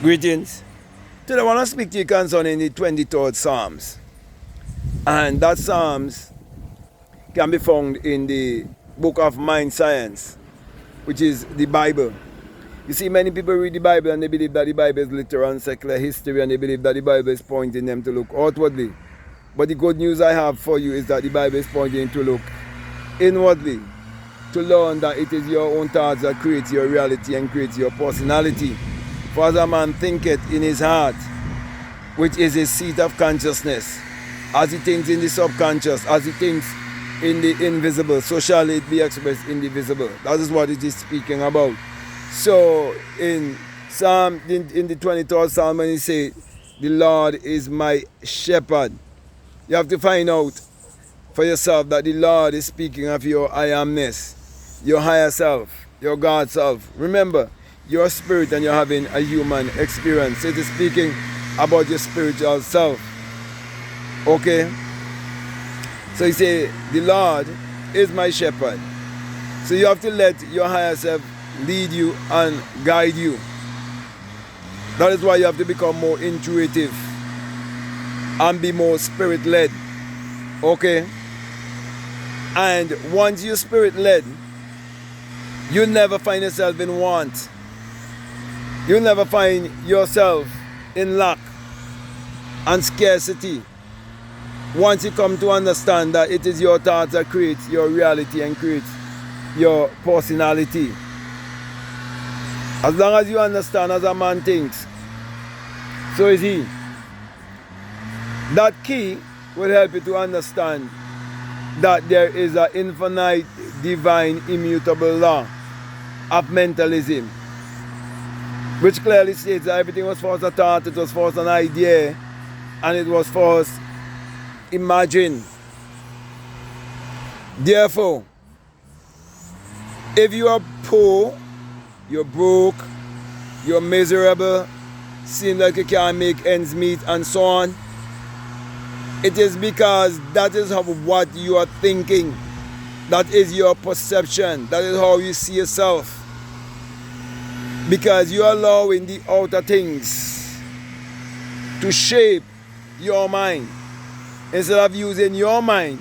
Greetings. Today I want to speak to you concerning the 23rd Psalms. And that Psalms can be found in the book of Mind Science, which is the Bible. You see, many people read the Bible and they believe that the Bible is literal and secular history, and they believe that the Bible is pointing them to look outwardly. But the good news I have for you is that the Bible is pointing to look inwardly, to learn that it is your own thoughts that create your reality and create your personality. For as a man thinketh in his heart, which is his seat of consciousness, as he thinks in the subconscious, as he thinks in the invisible, so shall it be expressed in the visible. That is what it is speaking about. So in the 23rd Psalm, when he say, the Lord is my shepherd, you have to find out for yourself that the Lord is speaking of your I amness, your higher self, your God self. Remember, your spirit and you're having a human experience. It is speaking about your spiritual self. Okay? So he say, the Lord is my shepherd. So you have to let your higher self lead you and guide you. That is why you have to become more intuitive and be more spirit-led. Okay? And once you're spirit-led, you'll never find yourself in want. You'll never find yourself in lack and scarcity. Once you come to understand that it is your thoughts that create your reality and create your personality. As long as you understand as a man thinks, so is he. That key will help you to understand that there is an infinite, divine, immutable law of mentalism, which clearly states that everything was first a thought, it was first an idea, and it was first imagined. Therefore, if you are poor, you're broke, you're miserable, seem like you can't make ends meet, and so on, it is because that is what you are thinking. That is your perception. That is how you see yourself. Because you are allowing the outer things to shape your mind, instead of using your mind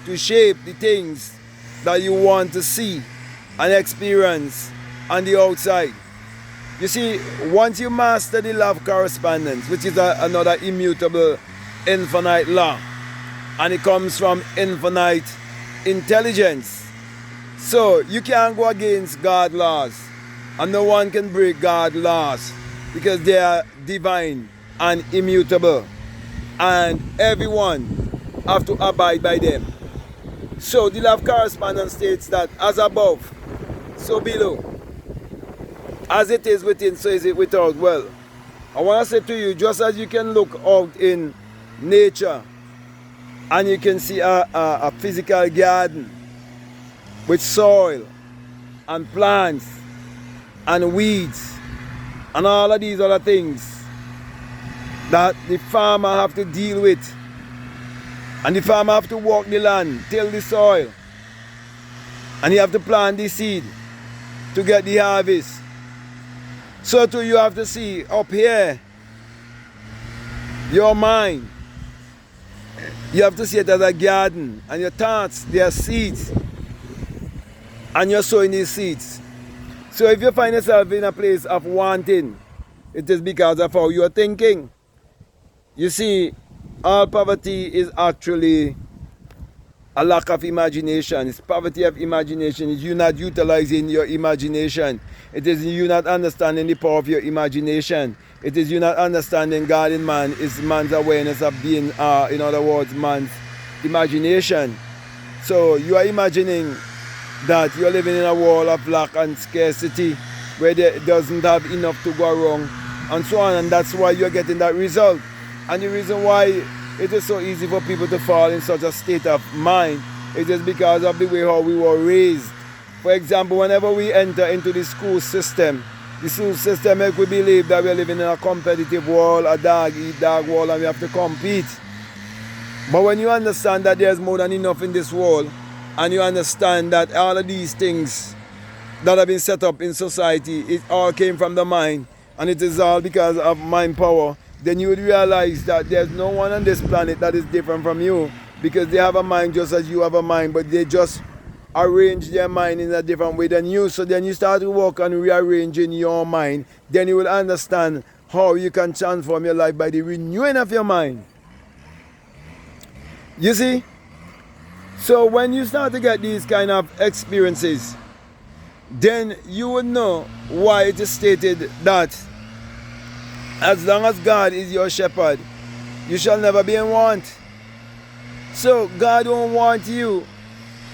to shape the things that you want to see and experience on the outside. You see, once you master the law of correspondence, which is another immutable, infinite law, and it comes from infinite intelligence, so you can't go against God's laws, and no one can break God's laws, because they are divine and immutable, and everyone have to abide by them. So the law of correspondence states that as above, so below. As it is within, so is it without. Well, I want to say to you, just as you can look out in nature and you can see a physical garden with soil and plants and weeds and all of these other things that the farmer have to deal with, and the farmer have to walk the land, till the soil, and you have to plant the seed to get the harvest. So too you have to see up here, your mind. You have to see it as a garden, and your thoughts, they are seeds, and you're sowing these seeds. So if you find yourself in a place of wanting, it is because of how you are thinking. You see, all poverty is actually a lack of imagination. It's poverty of imagination. It's you not utilizing your imagination. It is you not understanding the power of your imagination. It is you not understanding God in man is man's awareness of being, in other words, man's imagination. So you are imagining that you are living in a world of lack and scarcity, where there doesn't have enough to go wrong, and so on, and that's why you're getting that result. And the reason why it is so easy for people to fall in such a state of mind, it is because of the way how we were raised. For example, whenever we enter into the school system makes we believe that we are living in a competitive world, a dog-eat-dog world, and we have to compete. But when you understand that there's more than enough in this world, and you understand that all of these things that have been set up in society, it all came from the mind, and it is all because of mind power, then you would realize that there's no one on this planet that is different from you, because they have a mind just as you have a mind, but they just arrange their mind in a different way than you. So then you start to work on rearranging your mind. Then you will understand how you can transform your life by the renewing of your mind. You see? So when you start to get these kind of experiences, then you would know why it is stated that as long as God is your shepherd, you shall never be in want. So God don't want you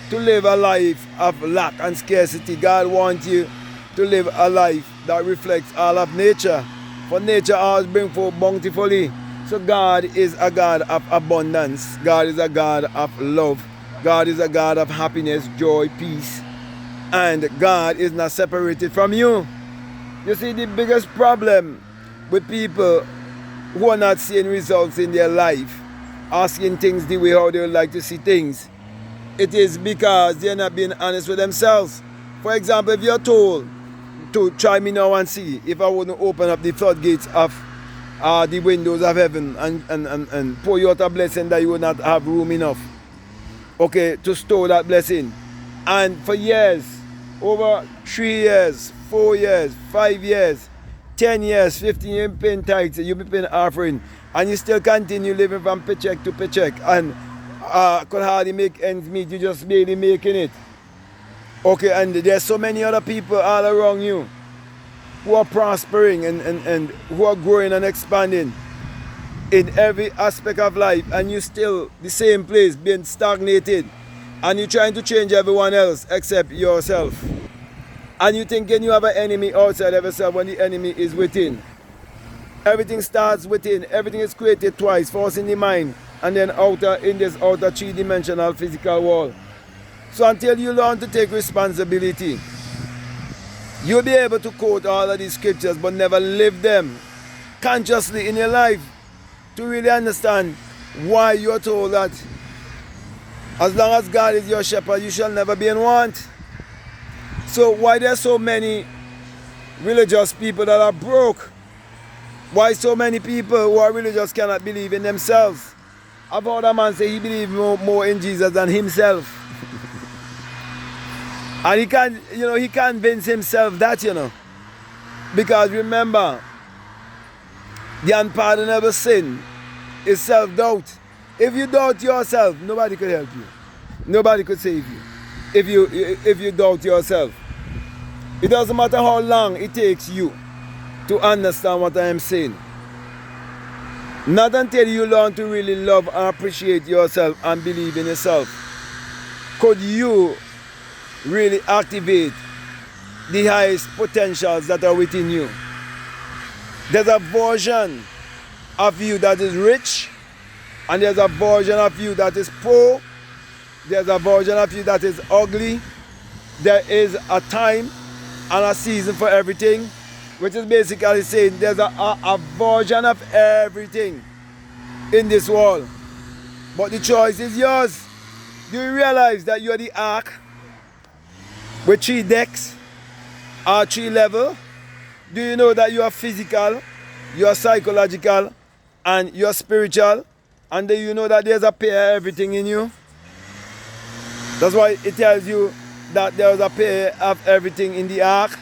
to live a life of lack and scarcity. God wants you to live a life that reflects all of nature. For nature always brings forth bountifully. So God is a God of abundance. God is a God of love. God is a God of happiness, joy, peace. And God is not separated from you. You see, the biggest problem with people who are not seeing results in their life, asking things the way how they would like to see things, it is because they're not being honest with themselves. For example, if you're told to try me now and see if I wouldn't open up the floodgates of the windows of heaven and pour you out a blessing that you would not have room enough, okay, to store that blessing. And for years, over 3 years, 4 years, 5 years, 10 years, 15 years, you've been paying tithes, you've been paying offering, and you still continue living from paycheck to paycheck, and could hardly make ends meet, you just barely making it. Okay, and there's so many other people all around you who are prospering and who are growing and expanding in every aspect of life, and you still the same place, being stagnated, and you're trying to change everyone else except yourself. And you thinking you have an enemy outside of yourself when the enemy is within. Everything starts within. Everything is created twice, first in the mind and then outer, in this outer three-dimensional physical world. So until you learn to take responsibility, you'll be able to quote all of these scriptures but never live them consciously in your life to really understand why you're told that as long as God is your shepherd, you shall never be in want. So why there are so many religious people that are broke? Why so many people who are religious cannot believe in themselves? I've heard a man say he believes more in Jesus than himself. And he convinced himself that, Because remember, the unpardonable sin is self-doubt. If you doubt yourself, nobody could help you. Nobody could save you. If you doubt yourself. It doesn't matter how long it takes you to understand what I am saying. Not until you learn to really love and appreciate yourself and believe in yourself could you really activate the highest potentials that are within you. There's a version of you that is rich, and there's a version of you that is poor. There's a version of you that is ugly. There is a time and a season for everything, which is basically saying there's a version of everything in this world. But the choice is yours. Do you realize that you're the ark with 3 decks or 3 levels? Do you know that you are physical, you are psychological, and you are spiritual? And do you know that there's a pair of everything in you? That's why it tells you that there's a pair of everything in the ark.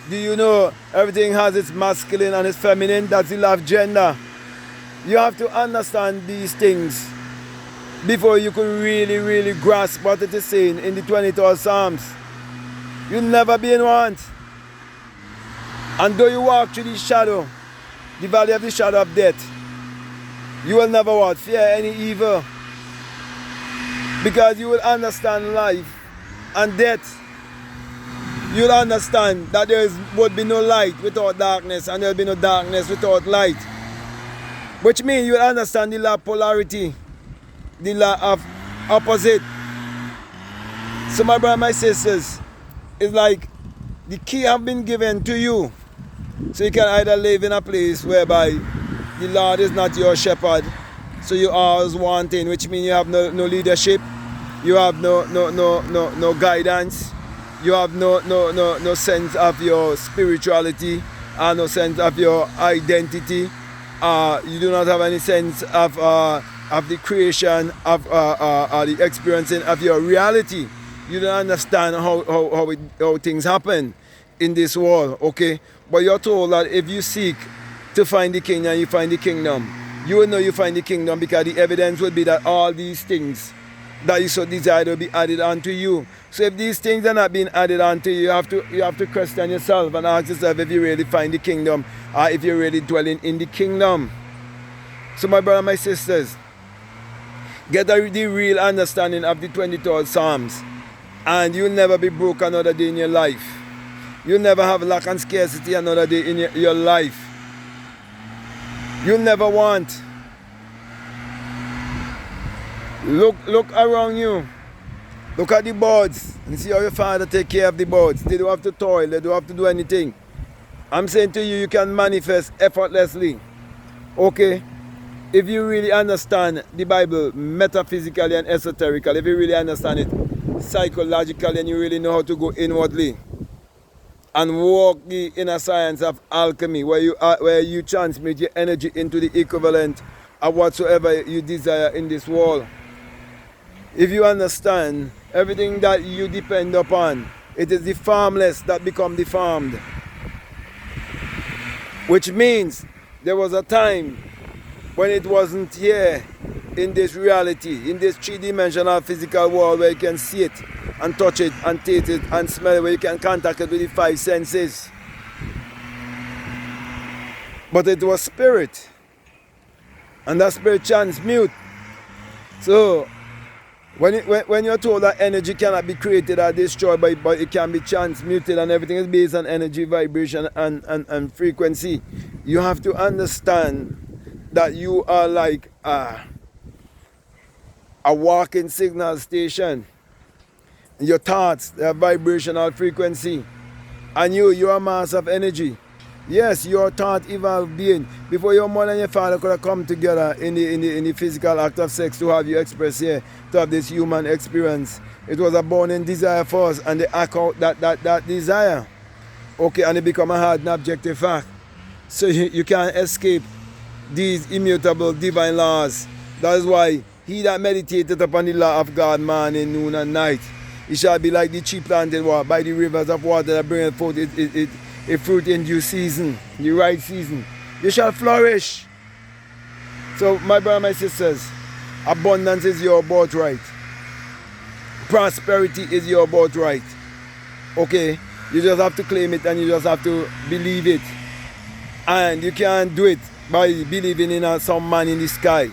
Do you know everything has its masculine and its feminine? That's the love gender. You have to understand these things before you can really grasp what it is saying in the 23rd Psalms. You'll never be in want. And though you walk through the shadow, the valley of the shadow of death, you will never what? Fear any evil. Because you will understand life and death. You'll understand that would be no light without darkness, and there will be no darkness without light. Which means you will understand the law of polarity, the law of opposite. So my brothers and my sisters, it's like the key have been given to you. So you can either live in a place whereby the Lord is not your shepherd, so you are always wanting, which means you have no leadership, you have no guidance, you have no sense of your spirituality, no sense of your identity. You do not have any sense of the creation of the experiencing of your reality. You don't understand how things happen in this world, okay? But you're told that if you seek to find the kingdom, you find the kingdom. You will know you find the kingdom because the evidence will be that all these things that you so desire will be added unto you. So if these things are not being added unto you, you have to question yourself and ask yourself if you really find the kingdom or if you're really dwelling in the kingdom. So my brother, my sisters, get the real understanding of the 23rd Psalms, and you'll never be broke another day in your life. You'll never have lack and scarcity another day in your life. You'll never want. Look around you. Look at the birds and see how your father take care of the birds. They don't have to toil, they don't have to do anything. I'm saying to you, you can manifest effortlessly. Okay? If you really understand the Bible metaphysically and esoterically, if you really understand it psychologically and you really know how to go inwardly and walk the inner science of alchemy, where you transmute your energy into the equivalent of whatsoever you desire in this world. If you understand everything that you depend upon, it is the farmless that become the farmed. Which means there was a time when it wasn't here in this reality, in this three-dimensional physical world where you can see it and touch it and taste it and smell it, where you can contact it with the five senses. But it was spirit. And that spirit transmute. So when you're told that energy cannot be created or destroyed, but it can be transmuted and everything is based on energy, vibration and frequency, you have to understand that you are like a walking signal station. Your thoughts, their vibrational frequency, and you're a mass of energy. Yes, your thought evolved being. Before your mother and your father could have come together in the physical act of sex to have you express here, to have this human experience, it was a burning desire for us, and they act out that desire. Okay, and it become a hard and objective fact. So you can't escape these immutable divine laws. That is why he that meditated upon the law of God morning, noon, and night, he shall be like the tree planted by the rivers of water that bringeth forth a fruit in due season, the right season. You shall flourish. So my brothers, my sisters, abundance is your birthright. Prosperity is your birthright. Okay? You just have to claim it and you just have to believe it. And you can't do it by believing in some man in the sky.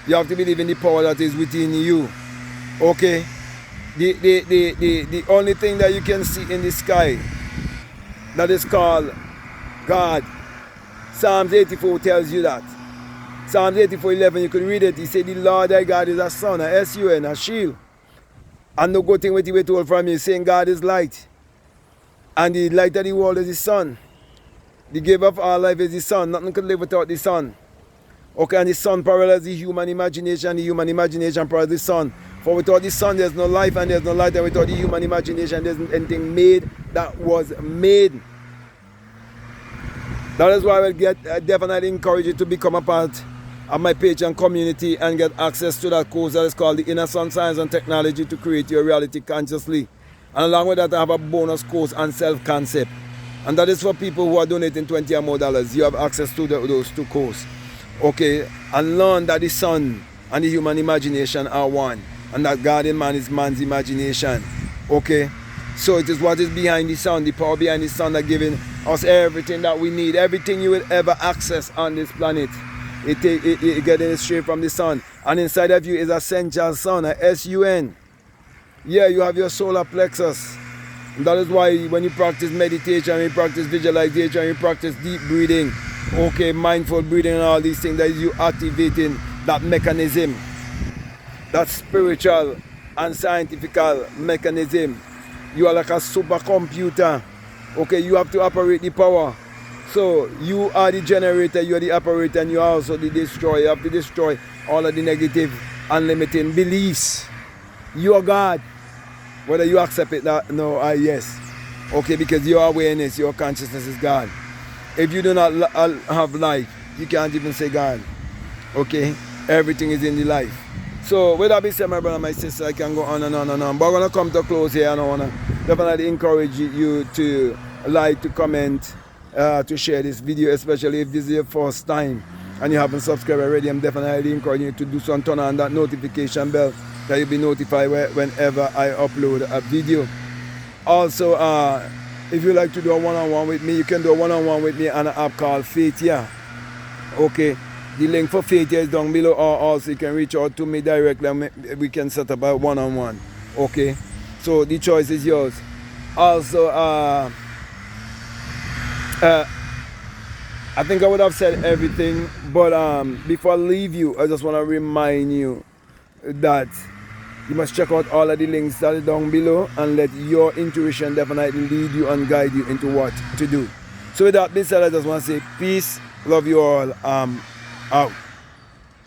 You have to believe in the power that is within you. Okay? The only thing that you can see in the sky that is called God. Psalms 84 tells you that. Psalms 84:11, you can read it. He said, the Lord thy God is a sun, a S-U-N, a shield. And no good thing what he was told from you, saying God is light. And the light of the world is the sun. The giver of all life is the sun. Nothing could live without the sun. Okay, and the sun parallels the human imagination. The human imagination parallels the sun. For without the sun, there's no life, and there's no light. And without the human imagination, there's anything made that was made. That is why I definitely encourage you to become a part of my Patreon community and get access to that course that is called the Inner Sun Science and Technology to Create Your Reality Consciously. And along with that, I have a bonus course on self-concept. And that is for people who are donating $20 or more. You have access to those two courses. Okay, and learn that the sun and the human imagination are one, and that God in man is man's imagination. Okay, so it is what is behind the sun, the power behind the sun that giving us everything that we need, everything you will ever access on this planet. It getting it straight from the sun, and inside of you is a central sun, a S-U-N. Yeah, you have your solar plexus. And that is why when you practice meditation, you practice visualization, you practice deep breathing, okay, mindful breathing and all these things, that you activating that mechanism, that spiritual and scientific mechanism. You are like a supercomputer. Okay, you have to operate the power. So you are the generator, you are the operator, and you are also the destroyer. You have to destroy all of the negative and limiting beliefs. You are God. Whether you accept it, no, yes. Okay, because your awareness, your consciousness is God. If you do not have life, you can't even say God. Okay? Everything is in the life. So with that being said, my brother, my sister, I can go on and on and on. But I'm going to come to a close here, and I want to definitely encourage you to like, to comment, to share this video, especially if this is your first time and you haven't subscribed already. I'm definitely encouraging you to do so and turn on that notification bell that you'll be notified whenever I upload a video. Also, if you like to do a one-on-one with me, you can do a one-on-one with me on an app called Faithia. Okay? The link for Faithia is down below, or also you can reach out to me directly and we can set up a one-on-one. Okay? So the choice is yours. Also, I think I would have said everything, but before I leave you, I just want to remind you that you must check out all of the links that are down below and let your intuition definitely lead you and guide you into what to do. So with that being said, I just want to say peace, love you all, out.